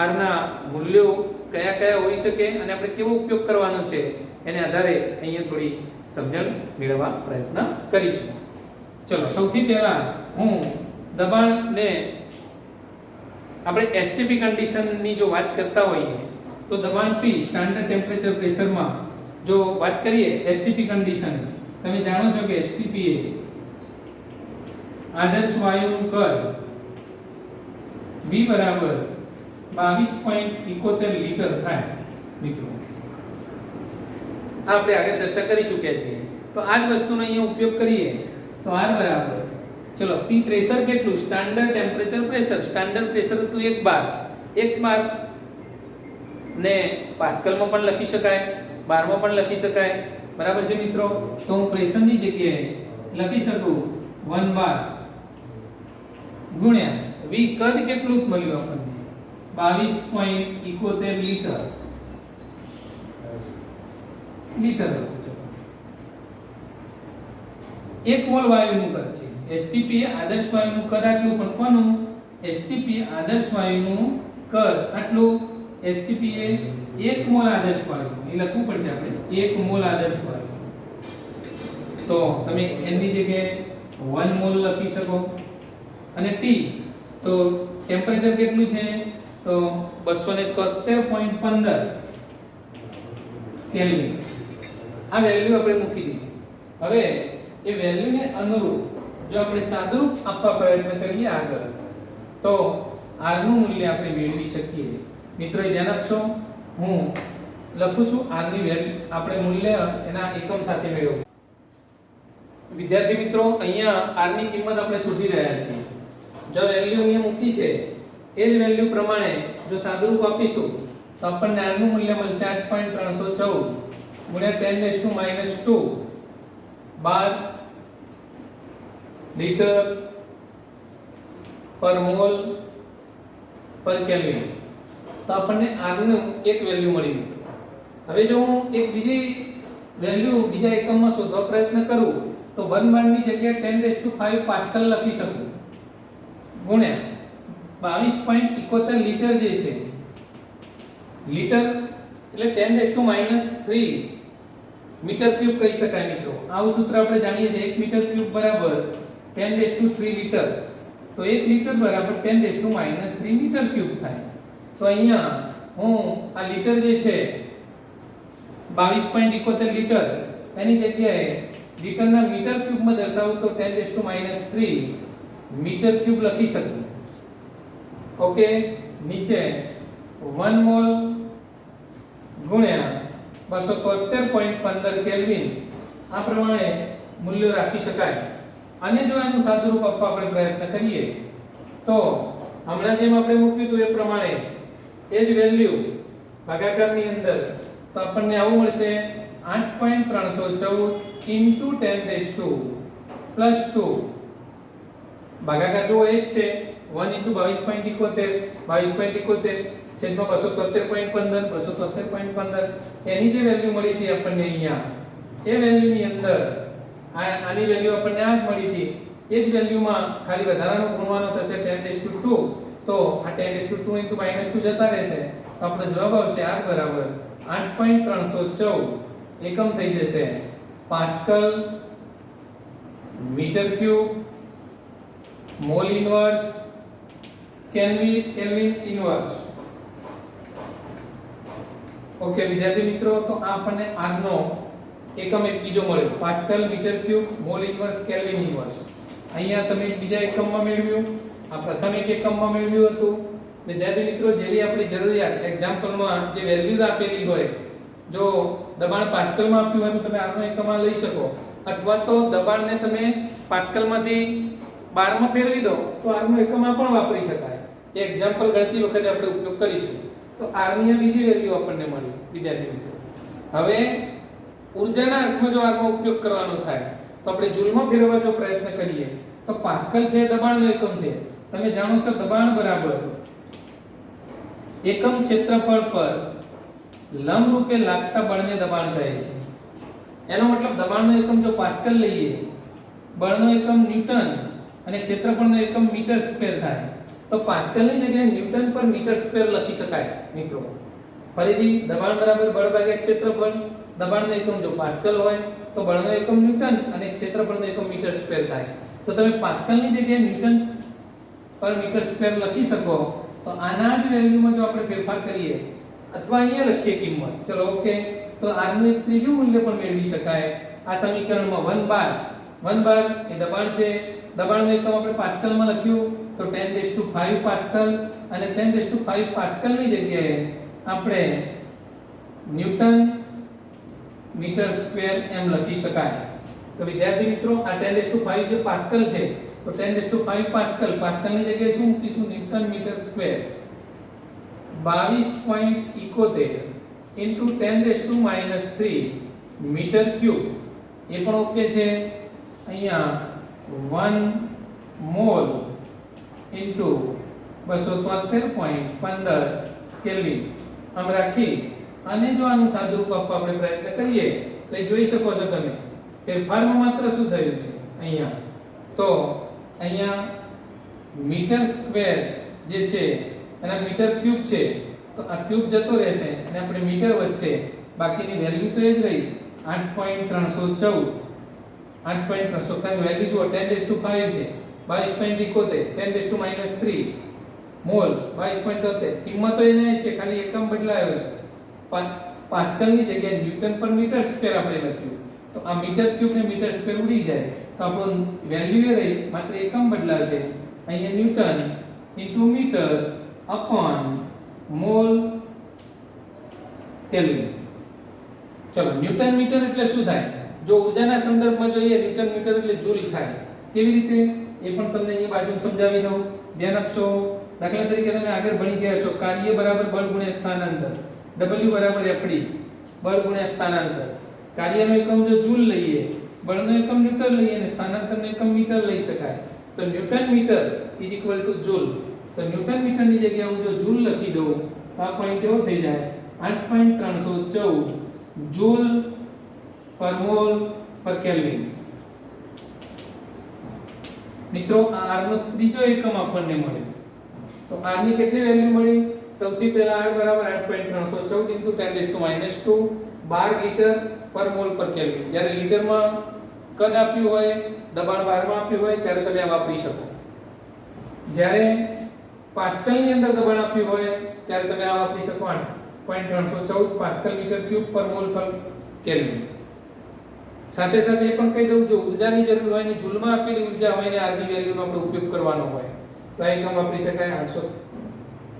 r ના મૂલ્યો કયા કયા હોઈ શકે અને આપણે કેવો ઉપયોગ કરવાનો છે એને આધારે અહીંયા થોડી સમજણ મેળવવા પ્રયત્ન કરીશું. ચલો, સૌથી પહેલા હું દબાણને આપણે એસટીપી કન્ડિશનની જો વાત કરતા હોઈએ તો દબાણ P સ્ટાન્ડર્ડ ટેમ્પરેચર પ્રેશરમાં જો વાત કરીએ એસટીપી કન્ડિશન, તમે જાણો છો કે એસટીપી એ આદર્શ વાયુનું કદ V બરાબર 22.71 લીટર થાય મિત્રો. આપણે આગળ ચર્ચા કરી ચૂક્યા છીએ, તો આ જ વસ્તુનો અહીંયા ઉપયોગ કરીએ તો r બરાબર, ચલો P પ્રેશર કેટલું, standard temperature pressure, standard pressure હતું 1 બાર, 1 બાર ને પાસ્કલમાં પણ લખી શકાય, બારમાં પણ લખી શકાય, બરાબર છે મિત્રો. તો હું પ્રેશરની જગ્યાએ લખી શકું 1 બાર ગુણ્યા V, કદ કેટલું મળ્યું આપણને 22.71 લીટર લખું છું. 1 મોલ વાયુનું કદ છે, એસટીપી આદર્શ વાયુનું કદ આટલું, પણ કોનું, એસટીપી આદર્શ વાયુનું કદ આટલું. એસટીપી એ 1 મોલ આદર્શ વાયુ, એ લખવું પડશે આપણે, 1 મોલ આદર્શ વાયુ. તો તમે n ની જગ્યાએ 1 મોલ લખી શકો. અને T તો ટેમ્પરેચર કેટલું છે, તો 273.15 કેલ્વિન. આ વેલ્યુ આપણે મૂકી દીધી. હવે એ વેલ્યુને અનુરૂપ જો આપણે સાદુરૂપ આપવા પ્રયત્ન કરીએ આગળ, તો r નું મૂલ્ય આપણે મેળવી શકીએ. મિત્રો ધ્યાન આપશો, હું લખું છું r ની વેલ્યુ, આપણે મૂલ્ય એના એકમ સાથે મેળવવું. વિદ્યાર્થી મિત્રો, અહીંયા r ની કિંમત આપણે શોધી રહ્યા છીએ. જો વેલ્યુ અહીંયા મૂકી છે એ જ વેલ્યુ પ્રમાણે જો સાદુરૂપ આપીશું તો આપણને r નું મૂલ્ય મળશે 8.314 ગુણ્યા 10⁻², 12 લીટર પર મોલ પર કેલ્વિન. તો આપણને r નું એક વેલ્યુ મળી મિત્રો. હવે જો હું એક બીજી વેલ્યુ બીજા એકમમાં શોધવા પ્રયત્ન કરું તો 1 બાર ની જગ્યાએ 10⁵ પાસ્કલ લખી શકું ગુણ્યા 22.71 લીટર જે છે, લીટર એટલે 10⁻³ મીટર ક્યુબ કહી શકાય મિત્રો. આવું સૂત્ર આપણે જાણીએ છીએ, 1 મીટર ક્યુબ બરાબર 10⁻³ લીટર, તો 1 લીટર બરાબર 10⁻³ મીટર ક્યુબ થાય. તો અહીંયા હું આ લીટર જે છે 22.71 લીટર, એની જગ્યાએ લીટરના મીટર ક્યુબમાં દર્શાવું તો 10⁻³ મીટર ક્યુબ લખી શકું. ઓકે, નીચે 1 મોલ ગુણ્યા 273.15 કેલ્વિન, આ પ્રમાણે મૂલ્ય રાખી શકાય. અને જો એનું સાદુરૂપ આપવા આપણે પ્રયત્ન કરીએ તો હમણાં જેમ આપણે મૂક્યું હતું એ પ્રમાણે એ જ વેલ્યુ ભાગાકારની અંદર તો આપણને આવું મળશે 8.314 * 10⁻², ભાગાકાર જો એ જ છે 1 * 22.71 છેદમાં 273.15 એની જે વેલ્યુ મળી હતી આપણને અહીંયા, એ વેલ્યુની અંદર આની વેલ્યુ આપણને આ જ મળી હતી, એ જ વેલ્યુમાં ખાલી વધારાનો ગુણવાનો થશે 10⁻², તો આ 10⁻² * -2 જતા રહેશે તો આપણો જવાબ આવશે r બરાબર 8.314 એકમ થઈ જશે pascal metre cube mole inverse kelvin inverse. Okay વિદ્યાર્થી મિત્રો, તો આ આપણને r નો એકમ એક બીજો મળ્યો, pascal, metre cube, mole inverse, kelvin inverse. અહીંયા તમે બીજા એકમમાં મેળવ્યું, આ પ્રથમ એક એકમમાં મેળવ્યું હતું. વિદ્યાર્થી મિત્રો, જેવી આપણી જરૂરિયાત એક્ઝામ્પલમાં જે વેલ્યુઝ આપેલી હોય, જો દબાણ પાસ્કલમાં આપ્યું હોય તો તમે r નો એકમમાં લઈ શકો, અથવા તો દબાણને તમે પાસ્કલમાંથી બારમાં ફેરવી દો તો r નો એકમમાં પણ વાપરી શકાય. એ એક્ઝામ્પલ ગણતી વખતે આપણે ઉપયોગ કરીશું. તો r ની બીજી વેલ્યુ આપણને મળી વિદ્યાર્થી મિત્રો. હવે ઊર્જાના અર્થમાં જો r નો ઉપયોગ કરવાનો થાય તો આપણે જૂલમાં ફેરવવા જો પ્રયત્ન કરીએ તો પાસ્કલ છે દબાણનો એકમ છે. તમે જાણો છો દબાણ બરાબર એકમ ક્ષેત્રફળ પર લંબ રૂપે લાગતા બળને દબાણ કહે છે. એનો મતલબ દબાણનો એકમ જો પાસ્કલ લઈએ, બળનો એકમ ન્યૂટન અને ક્ષેત્રફળનો એકમ મીટર સ્ક્વેર થાય, તો પાસ્કલની જગ્યાએ ન્યૂટન પર મીટર સ્ક્વેર લખી શકાય મિત્રો. ફરીથી દબાણ બરાબર બળ ભાગ્યા ક્ષેત્રફળ. દબાણનો એકમ જો પાસ્કલ હોય તો બળનો એકમ ન્યૂટન અને ક્ષેત્રફળનો એકમ મીટર સ્ક્વેર થાય. તો તમે પાસ્કલની જગ્યાએ ન્યૂટન પર મીટર સ્ક્વેર લખી શકો. તો આના જ વેલ્યુમાં જો આપણે ફેરફાર કરીએ અથવા અહીંયા લખીએ કિંમત, ચલો ઓકે, તો r નું એક ત્રીજું મૂલ્ય પણ મેળવી શકાય. આ સમીકરણમાં 1 બાર એ દબાણ છે. દબાણનો એકમ આપણે પાસ્કલમાં લખ્યું તો 10⁵ પાસ્કલ, અને 10⁵ પાસ્કલની જગ્યાએ આપણે ન્યૂટન મીટર સ્ક્વેર એમ લખી શકાય. તો વિદ્યાર્થી મિત્રો, આ 10⁵ જે પાસ્કલ છે તો 10⁵ પાસ્કલ, પાસ્કલની જગ્યાએ શું મૂકીશું? Newton metre square. 22.71 into 10⁻³ metre cube. એ પણ ઓકે છે. અહીંયા 1 મોલ into 273.15 કેલ્વિન આમ રાખી અને જો આનું સાદુરૂપ આપવા આપણે પ્રયત્ન કરીએ તો એ જોઈ શકો છો તમે ફેરફારમાં માત્ર શું થયું છે અહીંયા. તો અહીંયા મીટર સ્ક્વેર જે છે એના મીટર ક્યુબ છે, તો આ ક્યુબ જતો રહેશે અને આપણે મીટર વધશે. બાકીની વેલ્યુ તો એ જ રહી 8.314. 8.300 વેલ્યુ જુઓ 10⁵ છે, 22.71 10⁻³ મોલ 22.73. કિંમત તો એને છે, ખાલી એકમ બદલાયો છે. પાસ્કલની જગ્યાએ ન્યૂટન પર મીટર સ્ક્વેર આપણે લખ્યું, તો આ મીટર ક્યુબ ને મીટર સ્ક્વેર ઉડી જાય તો આપણો વેલ્યુ એ રહી, માત્ર એકમ બદલાશે. અહીંયા newton into metre upon mole kelvin. ચલો, ન્યૂટન મીટર એટલે શું થાય? જો ઊર્જાના સંદર્ભમાં જોઈએ ન્યૂટન મીટર એટલે જૂલ થાય. કેવી રીતે એ પણ તમને અહીં બાજુ સમજાવી દઉં, ધ્યાન આપશો. દાખલા તરીકે તમે આગળ ભણી ગયા છો કાર્ય બરાબર બળ ગુણ્યા સ્થાનાંતર, W બરાબર FD, બળ ગુણ્યા સ્થાનાંતર. કાર્યનો એકમ જો જૂલ લઈએ, બળનો એકમ ન્યૂટન લઈએ અને સ્થાનાંતરનો એકમ મીટર લઈ શકાય. તો ન્યૂટન મીટર જૂલ. તો ન્યૂટન મીટરની જગ્યાએ હું જો જૂલ લખી દઉં તો આ પોઈન્ટ એવો થઈ જાય 8.314 જૂલ પર મોલ પર કેલ્વિન. મિત્રો, આ r નો ત્રીજો એકમ આપણને મળ્યો. તો r ની કેટલી વેલ્યુ મળી? સૌથી પહેલા r બરાબર 8.314 * 10⁻², 12 લીટર પર મોલ પર કેલ્વિન. જ્યારે લીટરમાં કદ આપ્યું હોય, દબાણ બારમાં આપ્યું હોય ત્યારે તમે આ વાપરી શકો. જ્યારે પાસ્કલની અંદર દબાણ આપ્યું હોય ત્યારે તમે આ વાપરી શકો 8.314 પાસ્કલ મીટર ક્યુબ પર મોલ પર કેલ્વિન. સાથે સાથે એ પણ કહી દઉં, જો ઊર્જાની જરૂર હોય ને જૂલમાં આપેલી ઊર્જા હોય ને r ની વેલ્યુનો આપણે ઉપયોગ કરવાનો હોય તો આ એકમ વાપરી શકાય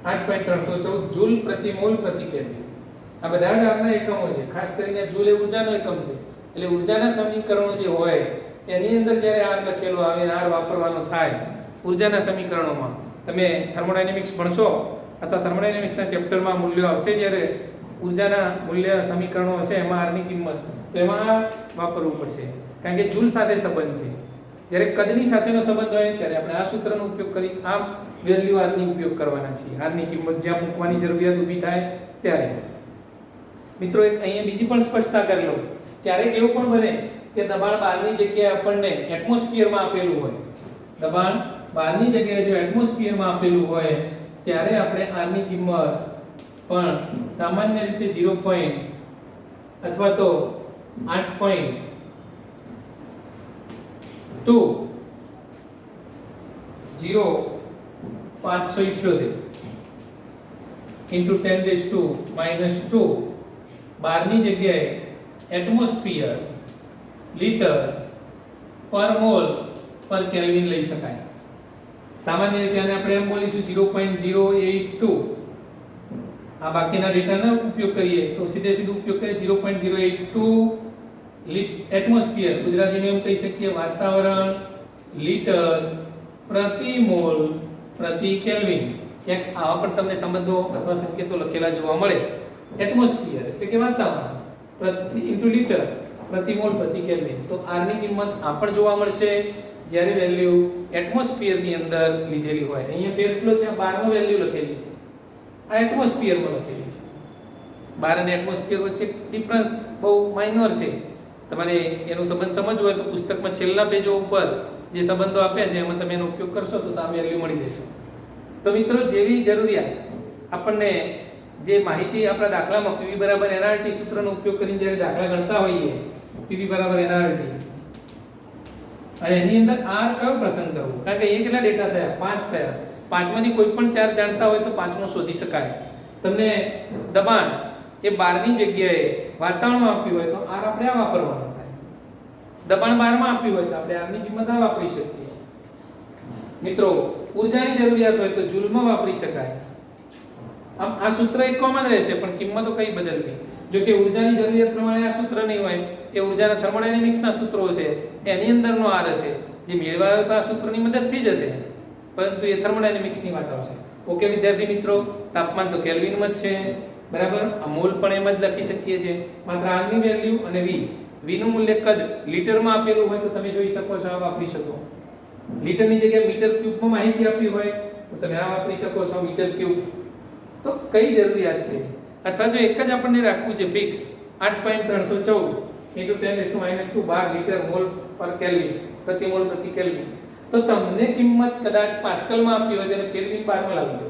8.314 જૂલ પ્રતિ મોલ પ્રતિ કેલ્વિન. આ બધા જ r ના એકમો છે. ખાસ કરીને જૂલ એ ઊર્જાનો એકમ છે. એટલે ઊર્જાના સમીકરણો જે હોય એની અંદર જ્યારે r લખેલો આવે r વાપરવાનો થાય ઊર્જાના સમીકરણોમાં. તમે થર્મોડાયનેમિક્સ ભણશો અથવા થર્મોડાયનેમિક્સના ચેપ્ટરમાં મૂલ્યો આવશે, જ્યારે ઊર્જાના મૂલ્ય સમીકરણો હશે એમાં r ની કિંમત, તો એમાં આ વાપરવું પડશે. કારણ કે જૂલ સાથે સંબંધ છે. જ્યારે કદની સાથેનો સંબંધ હોય ત્યારે આપણે આ સૂત્રનો ઉપયોગ કરી આ વેલ્યુ r ની ઉપયોગ કરવાના છીએ. r ની કિંમત જ્યાં મૂકવાની જરૂરિયાત ઊભી થાય ત્યારે. મિત્રો, એક અહીંયા બીજી પણ સ્પષ્ટતા કરી લો. ક્યારેક એવું પણ બને કે દબાણ 12 ની જગ્યાએ આપણને એટમોસ્ફિયરમાં આપેલું હોય. દબાણ 12 ની જગ્યાએ જો એટમોસ્ફિયરમાં આપેલું હોય ત્યારે આપણે r ની કિંમત પણ સામાન્ય રીતે 0. અથવા તો 8.2 0 578 into 10⁻², 12 ની જગ્યાએ એટમોસ્ફિયર લિટર પર મોલ પર કેલ્વિન લઈ શકાય. સામાન્ય રીતે આને આપણે એમ બોલીશું 0.082. આ બાકીના ડેટાનો ઉપયોગ કરીએ તો સીધું ઉપયોગ કરીએ 0.082 એટમોસ્ફિયર, ગુજરાતીમાં એમ કહી શકીએ વાતાવરણ, લિટર પ્રતિ મોલ પ્રતિ કેલ્વિન. એક આવા પણ તમને સંબંધો અથવા સંકેતો લખેલા જોવા મળે. એટમોસ્ફિયર એટલે કે વાતાવરણ પ્રતિ ઇન્ટુ લિટર પ્રતિ મોલ પ્રતિ કેલ્વિન. તો r ની કિંમત આ પણ જોવા મળશે જ્યારે વેલ્યુ એટમોસ્ફિયર ની અંદર લીધેલી હોય. અહીંયા ફેર કેટલો છે? 12 માં વેલ્યુ લખેલી છે, આ એટમોસ્ફિયર માં લખેલી છે. 12 અને એટમોસ્ફિયર વચ્ચે ડિફરન્સ બહુ માઇનોર છે. તમારે એનો સંબંધ સમજવો હોય તો પુસ્તકમાં છેલ્લા પેજો ઉપર જે સંબંધો આપ્યા છે એમાં તમે એનો ઉપયોગ કરશો તો તમને વેલ્યુ મળી જશે. તો મિત્રો, જેવી જરૂરિયાત આપણને જે માહિતી આપણા દાખલામાં PV બરાબર NRT સૂત્રનો ઉપયોગ કરીને જ્યારે દાખલા ગણતા હોઈએ, PV બરાબર NRT, અને એની અંદર R કયો પસંદ કરવો, કારણ કે અહીંયા કેટલા ડેટા થયા? 5 થયા. 5 માંથી કોઈ પણ 4 જાણતા હોય તો 5મો શોધી શકાય. તમને દબાણ એ 12 ની જગ્યાએ વાતાવરણમાં આપ્યું હોય તો R આપણે આ વાપરવાનો થાય. દબાણ 12 માં આપ્યું હોય તો આપણે R ની કિંમત આ વાપરી શકીએ. મિત્રો, ઊર્જાની જરૂરિયાત હોય તો જૂલમાં વાપરી શકાય. આમ આ સૂત્ર એક કોમન રહેશે પણ કિંમતો કઈ બદલવી. જો કે ઊર્જાની જરૂરિયાત પ્રમાણે આ સૂત્ર નહીં હોય, એ ઊર્જાના થર્મોડાયનેમિક્સના સૂત્રો હશે, એની અંદરનો R હશે. જે મેળવાયો તો આ સૂત્રની મદદથી જ હશે, પરંતુ એ થર્મોડાયનેમિક્સની વાત આવશે. ઓકે વિદ્યાર્થી મિત્રો, તાપમાન તો કેલ્વિનમાં જ છે, બરાબર. આ મોલ પણ એમ જ લખી શકીએ છીએ. માત્ર R ની વેલ્યુ અને V નું મૂલ્ય કદ લીટરમાં આપેલું હોય તો તમે જોઈ શકો છો, આ વાપરી શકો. લીટરની જગ્યાએ મીટર ક્યુબમાં માહિતી આપી હોય તો તમે આ વાપરી શકો છો, મીટર ક્યુબ. તો કઈ જરૂરિયાત છે? અથવા જો એક જ આપણને રાખવું છે ફિક્સ 8.314 × 10⁻², લીટર મોલ પર કેલ્વિન, પ્રતિ મોલ પ્રતિ કેલ્વિન, તો તમને કિંમત કદાચ પાસ્કલમાં આપી હોય તેને કેલ્વિન બારમાં લાવી દો.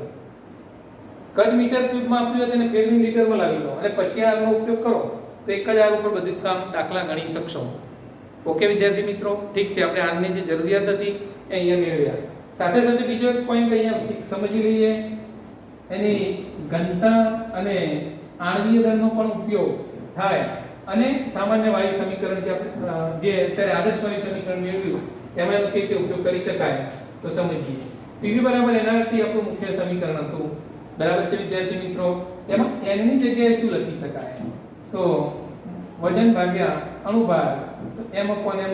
કદ મીટર ક્યુબમાં આપ્યું હોય તેને કેલ્વિન લીટરમાં લાવી દો અને પછી R નો ઉપયોગ કરો તો એક જ R ઉપર બધું કામ દાખલા ગણી શકશો. ઓકે વિદ્યાર્થી મિત્રો, ઠીક છે. આપણે R ની જે જરૂરિયાત હતી એ અહીંયા મેળવ્યા. સાથે સાથે બીજો એક પોઈન્ટ અહીંયા સમજી લઈએ. એની ઘનતા અને આણ્વીય દળનો પણ ઉપયોગ થાય અને સામાન્ય વાયુ સમીકરણ જે અત્યારે આદર્શ વાયુ સમીકરણ મેળવ્યું એમાં એનો કઈ રીતે ઉપયોગ કરી શકાય તો સમજીએ. PV બરાબર NRT આપણું મુખ્ય સમીકરણ હતું, બરાબર છે વિદ્યાર્થી મિત્રો. એમાં n ની જગ્યાએ શું લખી શકાય? તો વજન ભાગ્યા અણુભાર, તો m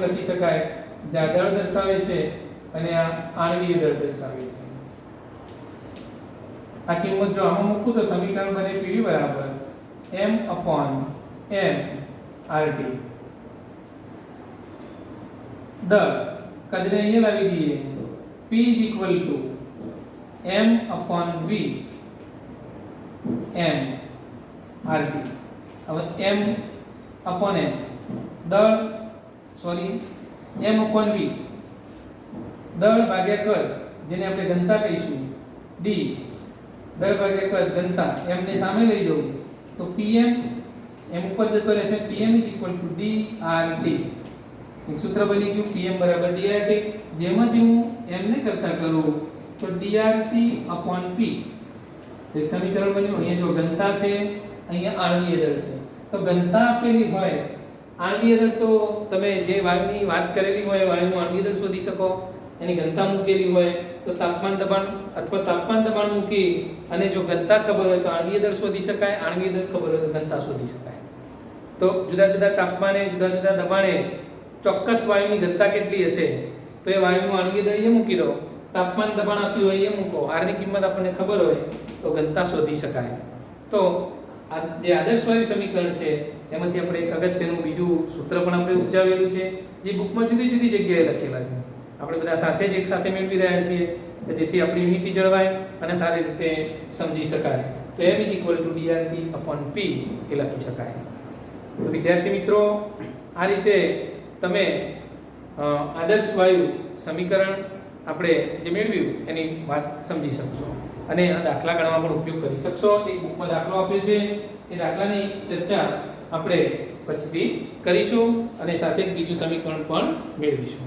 લખી શકાય, જે આ દળ દર્શાવે છે અને આ આણ્વીય દળ દર્શાવે છે. આ કિંમત જો આમાં મૂકું તો સમીકરણ બને PV બરાબર m/m/RT. દળ કદને અહીંયા લાવી દઈએ, P = m/v m/RT. હવે m/m દળ m/v દળ ભાગ્યા કદ, જેને આપણે ઘનતા કહીશું, d દળ ભાગ્યા કદ ઘનતા, m ને સામે લઈ જવું તો pm, m ઉપર જતો રહેશે, pm = dRT. એક સૂત્ર બની ગયું pm = dRT. જેમાંથી હું m ને કરતા કરું તો dRT/p. તો એક સમીકરણ બન્યું. અહીંયા જો ઘનતા છે, અહીંયા આણ્વીય દળ છે. તો ઘનતા આપેલી હોય, આણ્વીય દળ તો તમે જે વાયુની વાત કરેલી હોય વાયુનું આણ્વીય દળ શોધી શકો. એની ઘનતા મૂકેલી હોય તો તાપમાન દબાણ અથવા તાપમાન દબાણ મૂકી અને જો ઘનતા ખબર હોય તો આણ્વીય દળ શોધી શકાય, આણ્વીય દળ ખબર હોય તો ઘનતા શોધી શકાય. તો જુદા જુદા તાપમાને, જુદા જુદા દબાણે ચોક્કસ વાયુની ઘનતા કેટલી હશે તો એ વાયુનું આણ્વીય દળ એ મૂકી દો. તાપમાન દબાણ આપ્યું હોય એ મૂકો, R ની કિંમત આપણને ખબર હોય તો ઘનતા શોધી શકાય. તો આ જે આદર્શ વાયુ સમીકરણ છે એમાંથી આપણે એક અગત્યનું બીજું સૂત્ર પણ આપણે ઉપજાવેલું છે, જે બુકમાં જુદી જુદી જગ્યાએ લખેલા છે. આપણે બધા સાથે જ એક સાથે મેળવી રહ્યા છીએ જેથી આપણી યુનિટી જળવાય અને સારી રીતે સમજી શકાય. તો m = dRT/p એ લખી શકાય. તો વિદ્યાર્થી મિત્રો, આ રીતે તમે આદર્શ વાયુ સમીકરણ આપણે જે મેળવ્યું એની વાત સમજી શકશો અને આ દાખલા ગણવા પણ ઉપયોગ કરી શકશો. એક બુકમાં દાખલો આપ્યો છે, એ દાખલાની ચર્ચા આપણે પછીથી કરીશું અને સાથે બીજું સમીકરણ પણ મેળવીશું.